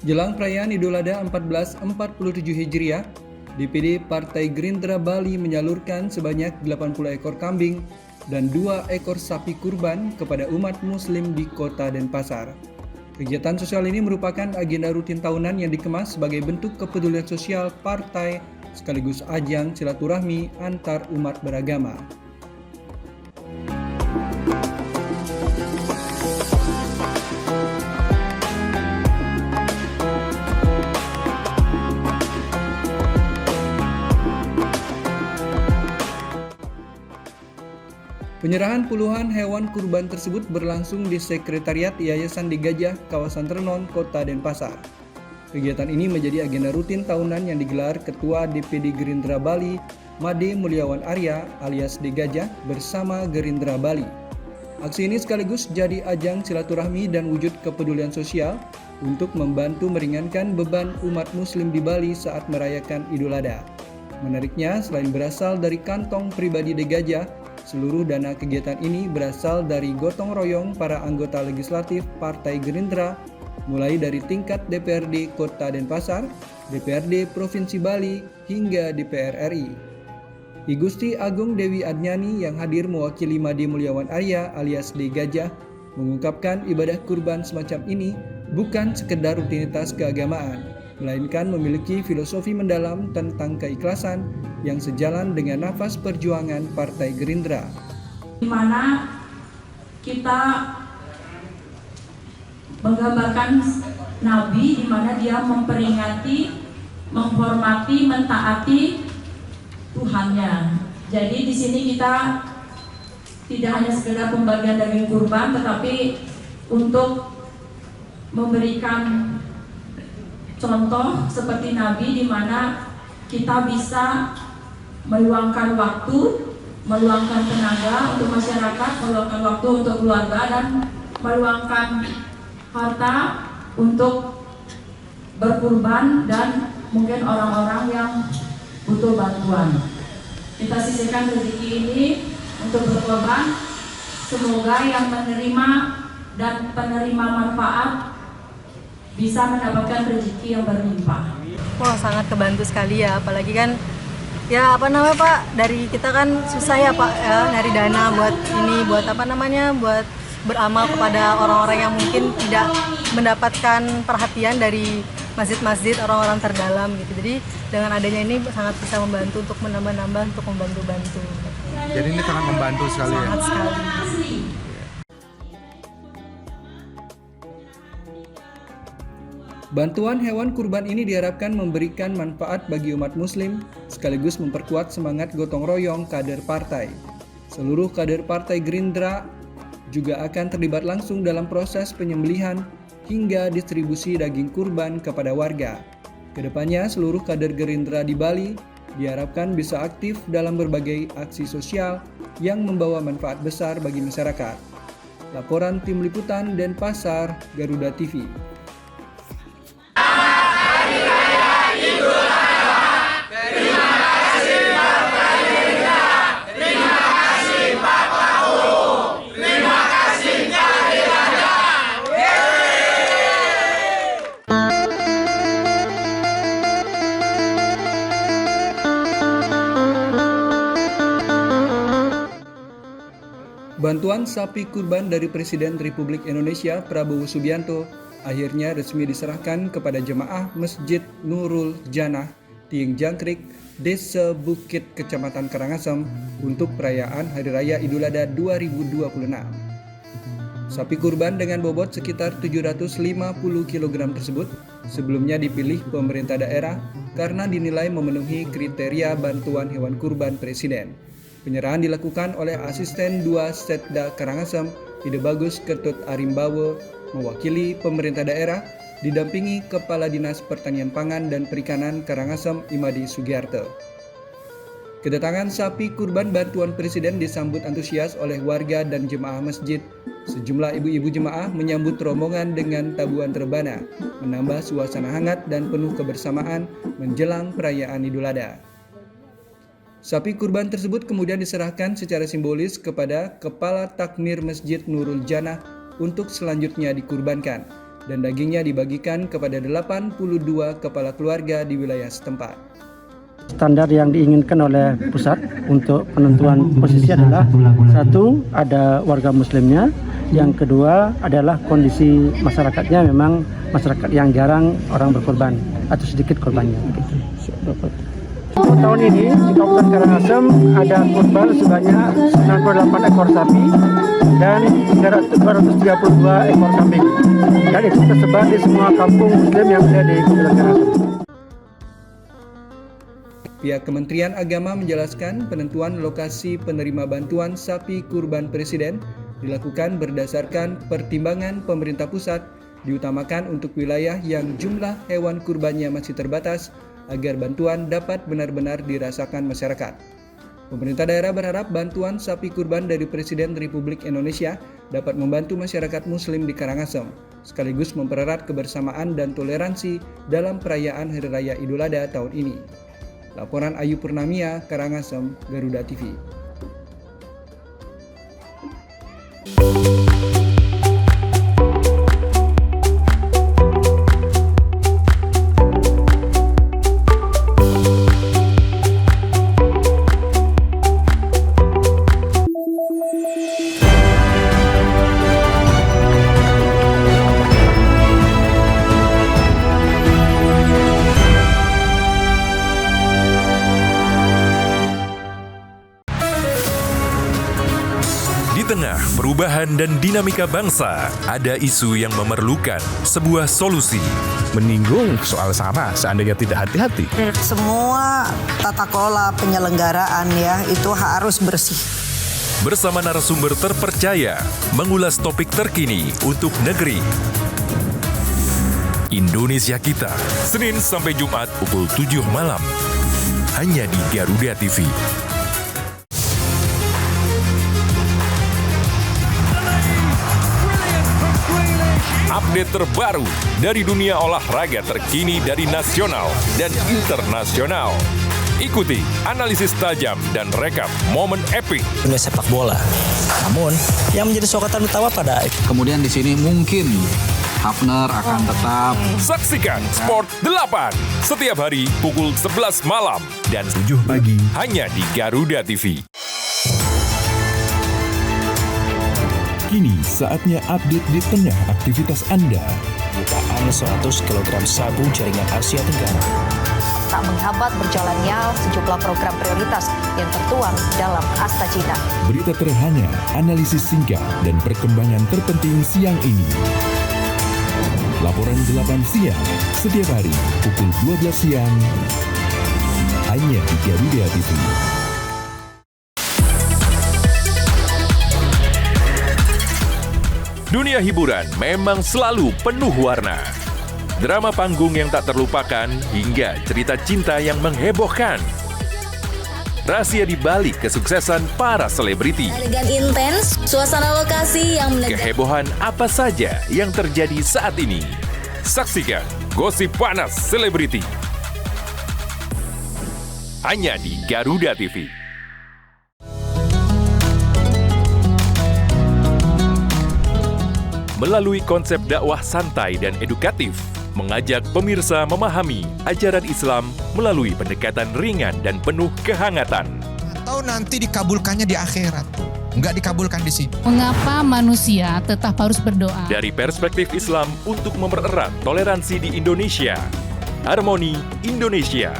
Jelang perayaan Idul Adha 1447 Hijriah, DPD Partai Gerindra Bali menyalurkan sebanyak 80 ekor kambing dan 2 ekor sapi kurban kepada umat muslim di Kota Denpasar. Kegiatan sosial ini merupakan agenda rutin tahunan yang dikemas sebagai bentuk kepedulian sosial partai sekaligus ajang silaturahmi antar umat beragama. Penyerahan puluhan hewan kurban tersebut berlangsung di Sekretariat Yayasan di Gajah, kawasan Renon, Kota Denpasar. Kegiatan ini menjadi agenda rutin tahunan yang digelar Ketua DPD Gerindra Bali, Made Mulyawan Arya alias De Gajah bersama Gerindra Bali. Aksi ini sekaligus jadi ajang silaturahmi dan wujud kepedulian sosial untuk membantu meringankan beban umat muslim di Bali saat merayakan Idul Adha. Menariknya, selain berasal dari kantong pribadi De Gajah, seluruh dana kegiatan ini berasal dari gotong royong para anggota legislatif Partai Gerindra, mulai dari tingkat DPRD Kota Denpasar, DPRD Provinsi Bali, hingga DPR RI. I Gusti Agung Dewi Adnyani yang hadir mewakili Made Mulyawan Arya alias De Gajah mengungkapkan ibadah kurban semacam ini bukan sekedar rutinitas keagamaan, melainkan memiliki filosofi mendalam tentang keikhlasan yang sejalan dengan nafas perjuangan Partai Gerindra. Di mana kita menggambarkan Nabi, di mana dia memperingati, menghormati, mentaati Tuhannya. Jadi di sini kita tidak hanya sekedar pembagian daging kurban, tetapi untuk memberikan contoh seperti Nabi, di mana kita bisa meluangkan waktu, meluangkan tenaga untuk masyarakat, meluangkan waktu untuk keluarga, dan meluangkan harta untuk berkurban dan mungkin orang-orang yang butuh bantuan. Kita sisihkan rezeki ini untuk berkorban. Semoga yang menerima dan penerima manfaat bisa mendapatkan rezeki yang berlimpah. Wah, sangat kebantu sekali ya, apalagi kan ya Pak, dari kita kan susah ya Pak ya, nyari dana buat ini, buat buat beramal kepada orang-orang yang mungkin tidak mendapatkan perhatian dari masjid-masjid, orang-orang terdalam gitu. Jadi dengan adanya ini sangat bisa membantu untuk menambah-nambah, untuk membantu-bantu. Jadi ini sangat membantu sekali sangat ya? Sekali. Bantuan hewan kurban ini diharapkan memberikan manfaat bagi umat muslim, sekaligus memperkuat semangat gotong royong kader partai. Seluruh kader Partai Gerindra juga akan terlibat langsung dalam proses penyembelihan hingga distribusi daging kurban kepada warga. Kedepannya, seluruh kader Gerindra di Bali diharapkan bisa aktif dalam berbagai aksi sosial yang membawa manfaat besar bagi masyarakat. Laporan Tim Liputan Denpasar, Garuda TV. Bantuan sapi kurban dari Presiden Republik Indonesia Prabowo Subianto akhirnya resmi diserahkan kepada jemaah Masjid Nurul Janah, Tieng Jangkrik, Desa Bukit, Kecamatan Karangasem untuk perayaan Hari Raya Idul Adha 2026. Sapi kurban dengan bobot sekitar 750 kg tersebut sebelumnya dipilih pemerintah daerah karena dinilai memenuhi kriteria bantuan hewan kurban Presiden. Penyerahan dilakukan oleh Asisten 2 Setda Karangasem, Ide Bagus Ketut Arimbawo, mewakili pemerintah daerah, didampingi Kepala Dinas Pertanian Pangan dan Perikanan Karangasem Imadi Sugiarto. Kedatangan sapi kurban bantuan Presiden disambut antusias oleh warga dan jemaah masjid. Sejumlah ibu-ibu jemaah menyambut rombongan dengan tabuhan rebana, menambah suasana hangat dan penuh kebersamaan menjelang perayaan Idul Adha. Sapi kurban tersebut kemudian diserahkan secara simbolis kepada Kepala Takmir Masjid Nurul Janah untuk selanjutnya dikurbankan, dan dagingnya dibagikan kepada 82 kepala keluarga di wilayah setempat. Standar yang diinginkan oleh pusat untuk penentuan posisi adalah satu, ada warga muslimnya, yang kedua adalah kondisi masyarakatnya memang masyarakat yang jarang orang berkorban atau sedikit korbannya. Tahun ini di Kabupaten Karangasem ada kurban sebanyak 98 ekor sapi dan 232 ekor kambing, dan itu tersebar di semua kampung muslim yang ada di Kabupaten Karangasem. Pihak Kementerian Agama menjelaskan penentuan lokasi penerima bantuan sapi kurban Presiden dilakukan berdasarkan pertimbangan pemerintah pusat, diutamakan untuk wilayah yang jumlah hewan kurbannya masih terbatas agar bantuan dapat benar-benar dirasakan masyarakat. Pemerintah daerah berharap bantuan sapi kurban dari Presiden Republik Indonesia dapat membantu masyarakat muslim di Karangasem, sekaligus mempererat kebersamaan dan toleransi dalam perayaan Hari Raya Idul Adha tahun ini. Laporan Ayu Purnamia, Karangasem, Garuda TV. Di tengah perubahan dan dinamika bangsa, ada isu yang memerlukan sebuah solusi. Menyinggung soal SARA seandainya tidak hati-hati. Semua tata kelola penyelenggaraan ya itu harus bersih. Bersama narasumber terpercaya, mengulas topik terkini untuk negeri. Indonesia Kita, Senin sampai Jumat pukul 7 malam. Hanya di Garuda TV. Update terbaru dari dunia olahraga terkini dari nasional dan internasional. Ikuti analisis tajam dan rekap momen epik dunia sepak bola. Namun, yang menjadi sorotan utama pada kemudian di sini mungkin Hafner akan tetap. Saksikan Sport 8 setiap hari pukul 11 malam dan 7 pagi hanya di Garuda TV. Kini saatnya update di tengah aktivitas Anda. Jutaan 100 kg sabu jaringan Asia Tenggara. Tak menghambat berjalannya sejumlah program prioritas yang tertuang dalam Asta Cina. Berita terhangat, analisis singkat, dan perkembangan terpenting siang ini. Laporan 8 siang, setiap hari pukul 12 siang, hanya di Garuda TV. Dunia hiburan memang selalu penuh warna. Drama panggung yang tak terlupakan hingga cerita cinta yang menghebohkan. Rahasia di balik kesuksesan para selebriti. Elegan intens, suasana lokasi yang menegak. Kehebohan apa saja yang terjadi saat ini. Saksikan Gosip Panas Selebriti. Hanya di Garuda TV. Melalui konsep dakwah santai dan edukatif, mengajak pemirsa memahami ajaran Islam melalui pendekatan ringan dan penuh kehangatan. Atau nanti dikabulkannya di akhirat. nggak dikabulkan di sini. Mengapa manusia tetap harus berdoa? Dari perspektif Islam untuk mempererat toleransi di Indonesia. Harmoni Indonesia.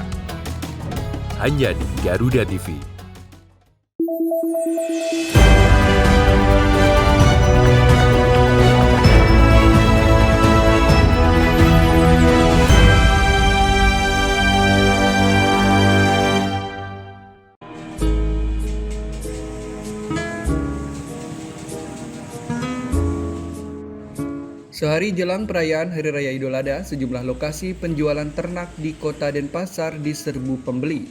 Hanya di Garuda TV. Sehari jelang perayaan Hari Raya Idul Adha, sejumlah lokasi penjualan ternak di Kota Denpasar diserbu pembeli.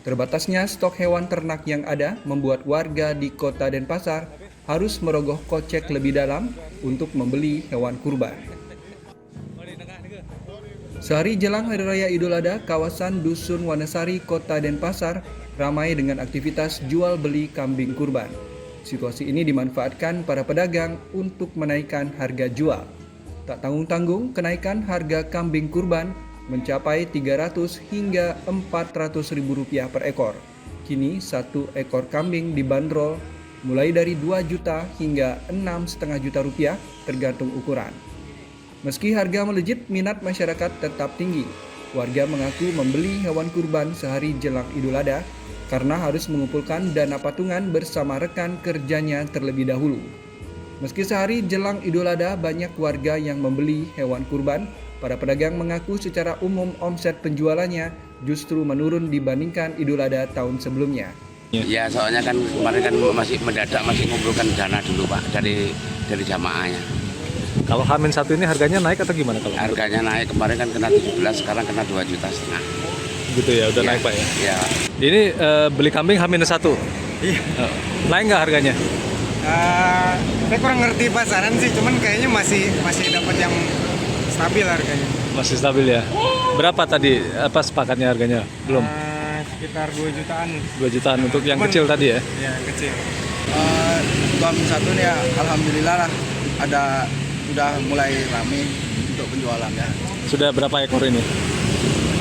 Terbatasnya stok hewan ternak yang ada membuat warga di Kota Denpasar harus merogoh kocek lebih dalam untuk membeli hewan kurban. Sehari jelang Hari Raya Idul Adha, kawasan Dusun Wanasari, Kota Denpasar ramai dengan aktivitas jual beli kambing kurban. Situasi ini dimanfaatkan para pedagang untuk menaikkan harga jual. Tak tanggung-tanggung, kenaikan harga kambing kurban mencapai 300 hingga 400 ribu rupiah per ekor. Kini satu ekor kambing dibanderol mulai dari 2 juta hingga 6,5 juta rupiah tergantung ukuran. Meski harga melejit, minat masyarakat tetap tinggi. Warga mengaku membeli hewan kurban sehari jelang Idul Adha karena harus mengumpulkan dana patungan bersama rekan kerjanya terlebih dahulu. Meski sehari jelang Idul Adha banyak warga yang membeli hewan kurban, para pedagang mengaku secara umum omset penjualannya justru menurun dibandingkan Idul Adha tahun sebelumnya. Ya, soalnya kan kemarin kan masih mendadak, masih mengumpulkan dana dulu Pak dari jamaahnya. Kalau H-1 ini harganya naik atau gimana kalau? Harganya naik, kemarin kan kena 17, sekarang kena 2,5 juta. Gitu ya, udah naik Pak ya? Iya. Ini beli kambing H-1? Iya. Naik nggak harganya? Saya kurang ngerti pasaran sih, cuman kayaknya masih dapat yang stabil harganya. Masih stabil ya? Berapa tadi sepakatnya harganya? Belum? Sekitar 2 jutaan. 2 jutaan untuk yang kecil tadi ya? Iya, kecil. H-1 nih ya, alhamdulillah lah udah mulai ramai untuk penjualannya. Sudah berapa ekor ini?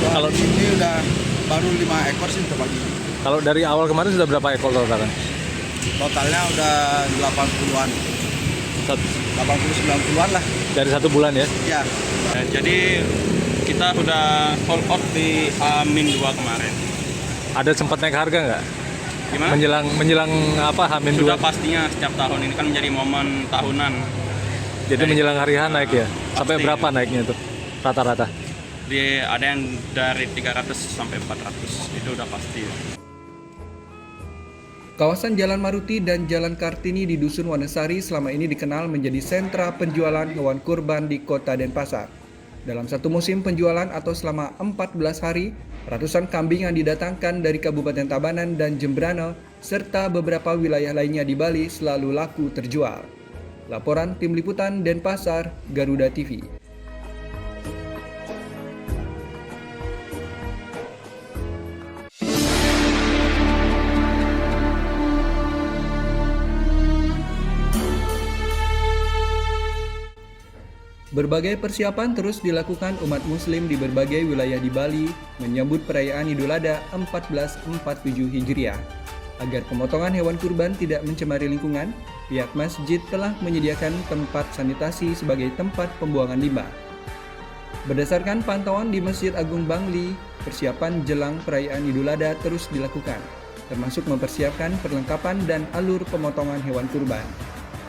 Kalau ini udah baru 5 ekor sih terbagi. Kalau dari awal kemarin sudah berapa ekor totalnya? Totalnya udah 80-an. 80-90-an lah. Dari 1 bulan ya? Iya. Jadi kita udah sold out di H-2 kemarin. Ada sempat naik harga nggak? Gimana? Menjelang apa H-2? Sudah pastinya setiap tahun ini kan menjadi momen tahunan. Jadi menjelang hari H naik ya? Sampai berapa naiknya tuh rata-rata? Ada yang dari 300 sampai 400, itu udah pasti. Kawasan Jalan Maruti dan Jalan Kartini di Dusun Wanasari selama ini dikenal menjadi sentra penjualan hewan kurban di Kota Denpasar. Dalam satu musim penjualan atau selama 14 hari, ratusan kambing yang didatangkan dari Kabupaten Tabanan dan Jembrana serta beberapa wilayah lainnya di Bali selalu laku terjual. Laporan Tim Liputan Denpasar, Garuda TV. Berbagai persiapan terus dilakukan umat muslim di berbagai wilayah di Bali menyambut perayaan Idul Adha 1447 Hijriah. Agar pemotongan hewan kurban tidak mencemari lingkungan, pihak masjid telah menyediakan tempat sanitasi sebagai tempat pembuangan limbah. Berdasarkan pantauan di Masjid Agung Bangli, persiapan jelang perayaan Idul Adha terus dilakukan, termasuk mempersiapkan perlengkapan dan alur pemotongan hewan kurban.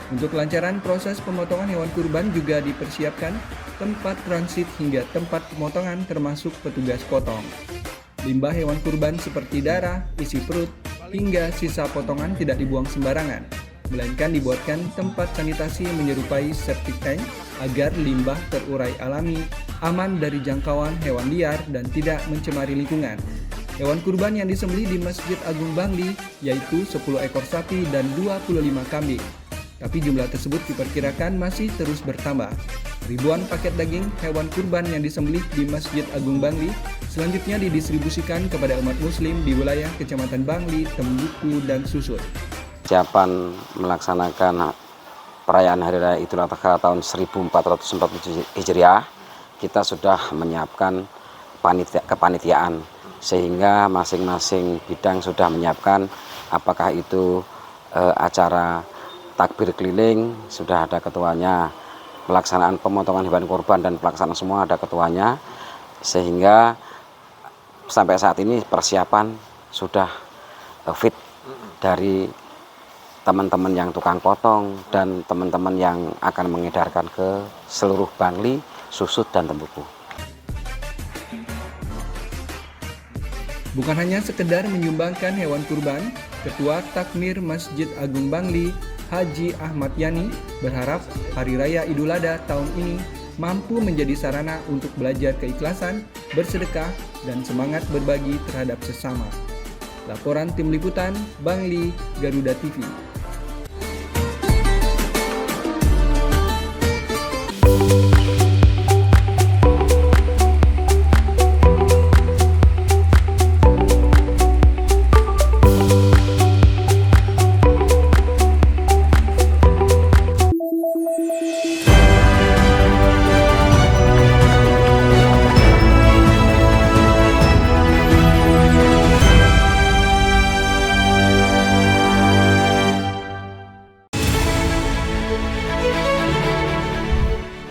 Untuk kelancaran proses pemotongan hewan kurban juga dipersiapkan tempat transit hingga tempat pemotongan termasuk petugas potong. Limbah hewan kurban seperti darah, isi perut, hingga sisa potongan tidak dibuang sembarangan, melainkan dibuatkan tempat sanitasi menyerupai septic tank agar limbah terurai alami, aman dari jangkauan hewan liar dan tidak mencemari lingkungan. Hewan kurban yang disembelih di Masjid Agung Bangli yaitu 10 ekor sapi dan 25 kambing. Tapi jumlah tersebut diperkirakan masih terus bertambah. Ribuan paket daging hewan kurban yang disembelih di Masjid Agung Bangli selanjutnya didistribusikan kepada umat muslim di wilayah Kecamatan Bangli, Tembuku, dan Susut. Persiapan melaksanakan perayaan Hari Raya Idul Adha tahun 1447 Hijriah, kita sudah menyiapkan kepanitiaan sehingga masing-masing bidang sudah menyiapkan apakah itu acara takbir keliling sudah ada ketuanya, pelaksanaan pemotongan hewan kurban dan pelaksanaan semua ada ketuanya, sehingga sampai saat ini persiapan sudah fit dari teman-teman yang tukang potong dan teman-teman yang akan mengedarkan ke seluruh Bangli, Susut dan Tembuku. Bukan hanya sekedar menyumbangkan hewan kurban, Ketua Takmir Masjid Agung Bangli, Haji Ahmad Yani, berharap Hari Raya Idul Adha tahun ini mampu menjadi sarana untuk belajar keikhlasan, bersedekah, dan semangat berbagi terhadap sesama. Laporan Tim Liputan, Bangli, Garuda TV.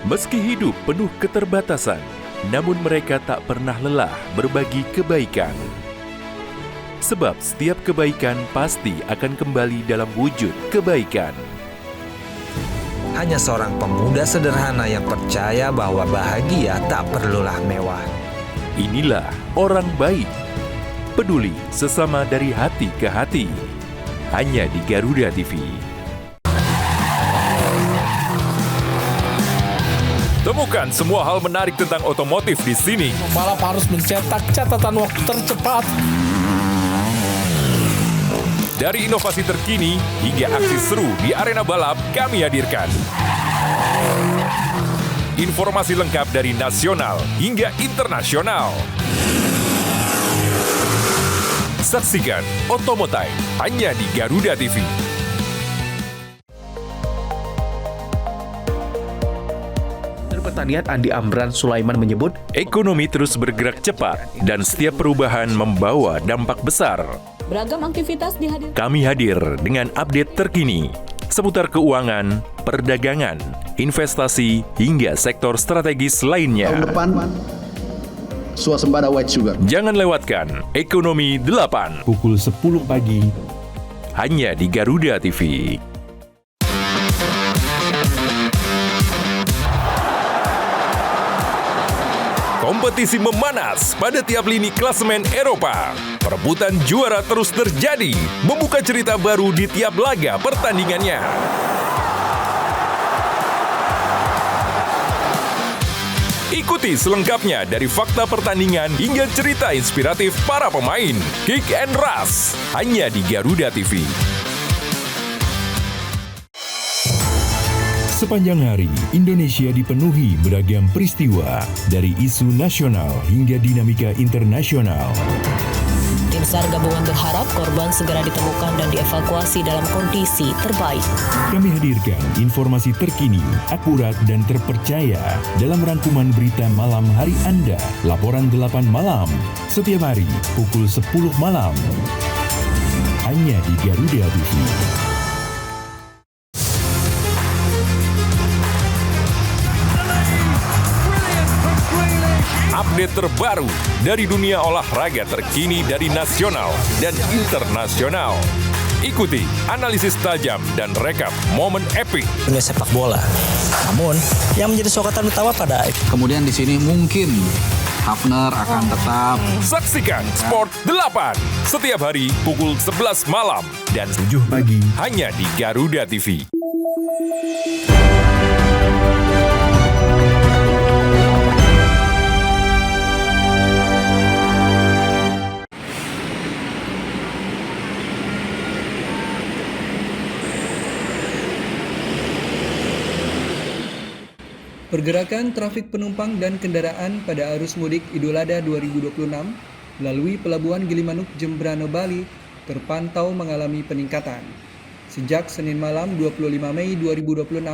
Meski hidup penuh keterbatasan, namun mereka tak pernah lelah berbagi kebaikan. Sebab setiap kebaikan pasti akan kembali dalam wujud kebaikan. Hanya seorang pemuda sederhana yang percaya bahwa bahagia tak perlulah mewah. Inilah orang baik, peduli sesama dari hati ke hati. Hanya di Garuda TV. Temukan semua hal menarik tentang otomotif di sini. Pembalap harus mencetak catatan waktu tercepat. Dari inovasi terkini hingga aksi seru di arena balap, kami hadirkan. Informasi lengkap dari nasional hingga internasional. Saksikan Otomotive hanya di Garuda TV. Pertanian Andi Amran Sulaiman menyebut, ekonomi terus bergerak cepat dan setiap perubahan membawa dampak besar. Beragam aktivitas dihadirkan. Kami hadir dengan update terkini seputar keuangan, perdagangan, investasi, hingga sektor strategis lainnya. Tahun depan, swasembada white sugar. Jangan lewatkan Ekonomi 8 pukul 10 pagi hanya di Garuda TV. Kompetisi memanas pada tiap lini klasemen Eropa. Perebutan juara terus terjadi, membuka cerita baru di tiap laga pertandingannya. Ikuti selengkapnya dari fakta pertandingan hingga cerita inspiratif para pemain. Kick and Rush, hanya di Garuda TV. Sepanjang hari, Indonesia dipenuhi beragam peristiwa, dari isu nasional hingga dinamika internasional. Tim SAR gabungan berharap korban segera ditemukan dan dievakuasi dalam kondisi terbaik. Kami hadirkan informasi terkini, akurat dan terpercaya dalam rangkuman berita malam hari Anda. Laporan 8 malam, setiap hari pukul 10 malam. Hanya di Garuda TV. Update terbaru dari dunia olahraga terkini dari nasional dan internasional. Ikuti analisis tajam dan rekap momen epik dunia sepak bola. Namun, yang menjadi sorotan utama pada kemudian di sini mungkin Hafner akan tetap. Saksikan Sport 8 setiap hari pukul 11 malam dan 7 pagi hanya di Garuda TV. Pergerakan trafik penumpang dan kendaraan pada arus mudik Idul Adha 2026 melalui Pelabuhan Gilimanuk Jembrana Bali terpantau mengalami peningkatan. Sejak Senin malam 25 Mei 2026,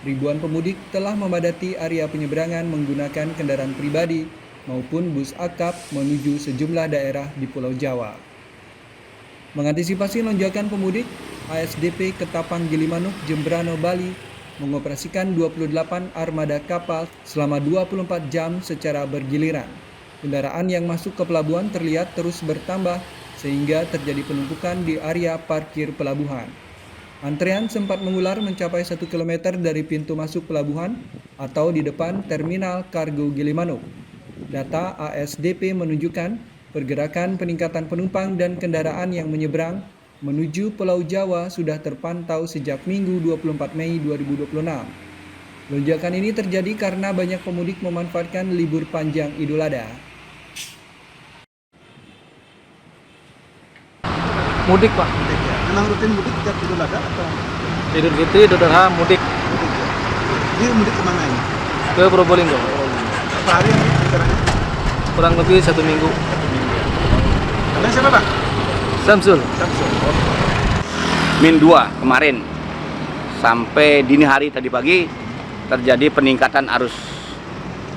ribuan pemudik telah memadati area penyeberangan menggunakan kendaraan pribadi maupun bus akap menuju sejumlah daerah di Pulau Jawa. Mengantisipasi lonjakan pemudik, ASDP Ketapang Gilimanuk, Jembrana, Bali mengoperasikan 28 armada kapal selama 24 jam secara bergiliran. Kendaraan yang masuk ke pelabuhan terlihat terus bertambah sehingga terjadi penumpukan di area parkir pelabuhan. Antrean sempat mengular mencapai 1 km dari pintu masuk pelabuhan atau di depan Terminal Kargo Gilimanuk. Data ASDP menunjukkan pergerakan peningkatan penumpang dan kendaraan yang menyeberang menuju Pulau Jawa sudah terpantau sejak Minggu 24 Mei 2026. Lonjakan ini terjadi karena banyak pemudik memanfaatkan libur panjang Idul Adha. Mudik, Pak. Mudik ya. Memang rutin mudik setiap Idul Adha atau? Idul Fitri, Idul Adha, mudik. Ini mudik kemana ini? Ke Probolinggo. Berapa hari ini rencananya? Kurang lebih 1 minggu. Kalian siapa, Pak? Samsul. Min 2 kemarin sampai dini hari tadi pagi terjadi peningkatan arus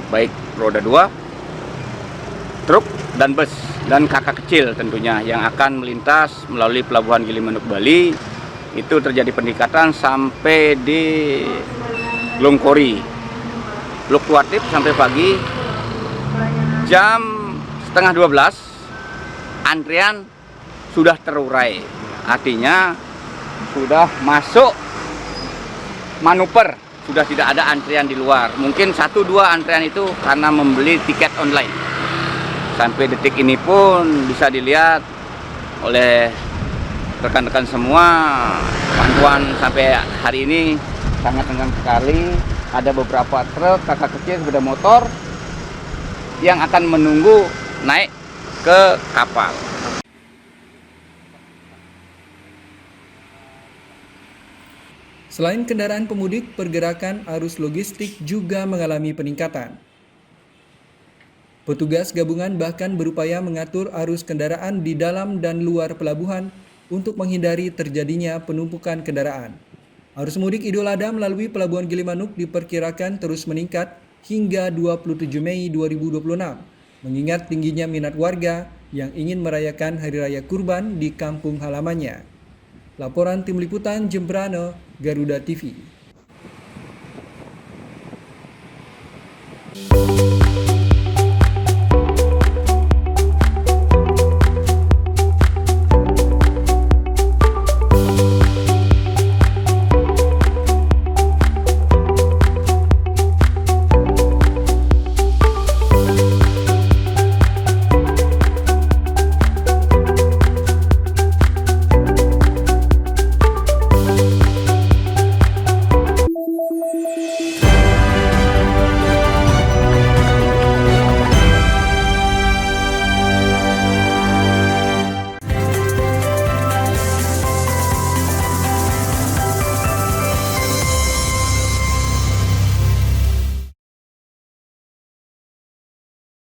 baik roda 2, truk dan bus dan kakak kecil tentunya yang akan melintas melalui Pelabuhan Gilimanuk Bali. Itu terjadi peningkatan sampai di Glongkori. Fluktuatif sampai pagi jam setengah 12 antrian sudah terurai, artinya sudah masuk manuver, sudah tidak ada antrian di luar. Mungkin 1-2 antrian itu karena membeli tiket online. Sampai detik ini pun bisa dilihat oleh rekan-rekan semua, pantauan sampai hari ini sangat tenang sekali. Ada beberapa truk, kakak kecil, sepeda motor yang akan menunggu naik ke kapal. Selain kendaraan pemudik, pergerakan arus logistik juga mengalami peningkatan. Petugas gabungan bahkan berupaya mengatur arus kendaraan di dalam dan luar pelabuhan untuk menghindari terjadinya penumpukan kendaraan. Arus mudik Idul Adha melalui Pelabuhan Gilimanuk diperkirakan terus meningkat hingga 27 Mei 2026, mengingat tingginya minat warga yang ingin merayakan Hari Raya Kurban di kampung halamannya. Laporan Tim Liputan Jembrana, Garuda TV.